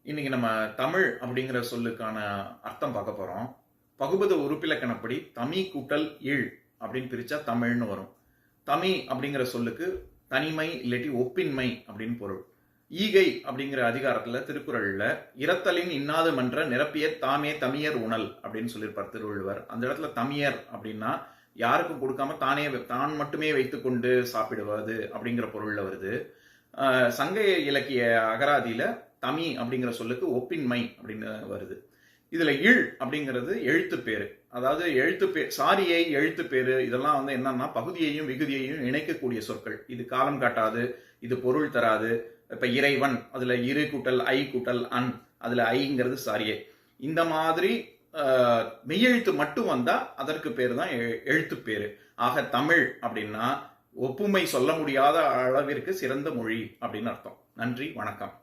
இன்னைக்கு நம்ம தமிழ் அப்படிங்கிற சொல்லுக்கான அர்த்தம் பார்க்க போறோம். பகுபத உறுப்பிலக்கணப்படி தமி கூட்டல் இழ் அப்படின்னு பிரிச்சா தமிழ்னு வரும். தமி அப்படிங்கிற சொல்லுக்கு தனிமை இல்லாட்டி ஒப்பின்மை அப்படின்னு பொருள். ஈகை அப்படிங்கிற அதிகாரத்துல திருக்குறள்ல இரத்தலின் இன்னாது மன்ற நிரப்பிய தாமே தமியர் உணல் அப்படின்னு சொல்லியிருப்பார் திருவள்ளுவர். அந்த இடத்துல தமியர் அப்படின்னா யாருக்கும் கொடுக்காம தான் மட்டுமே வைத்துக்கொண்டு சாப்பிடுவது அப்படிங்கிற பொருள்ல வருது. சங்க இலக்கிய அகராதியில தமி அப்படிங்கிற சொல்லுக்கு ஒப்பின்மை அப்படின்னு வருது. இதுல இழ் அப்படிங்கிறது எழுத்து பேரு. அதாவது எழுத்து பேர், சாரியை எழுத்து பேரு, இதெல்லாம் என்னன்னா பகுதியையும் விகுதியையும் இணைக்கக்கூடிய சொற்கள். இது காலம் காட்டாது, இது பொருள் தராது. இப்ப இறைவன், அதுல இரு கூட்டல் ஐ கூட்டல் அன், அதுல ஐங்கிறது சாரியை. இந்த மாதிரி மெய்யெழுத்து மட்டும் வந்தா அதற்கு பேரு தான் எழுத்து பேரு. ஆக தமிழ் அப்படின்னா ஒப்புமை சொல்ல முடியாத அளவிற்கு சிறந்த மொழி அப்படின்னு அர்த்தம். நன்றி, வணக்கம்.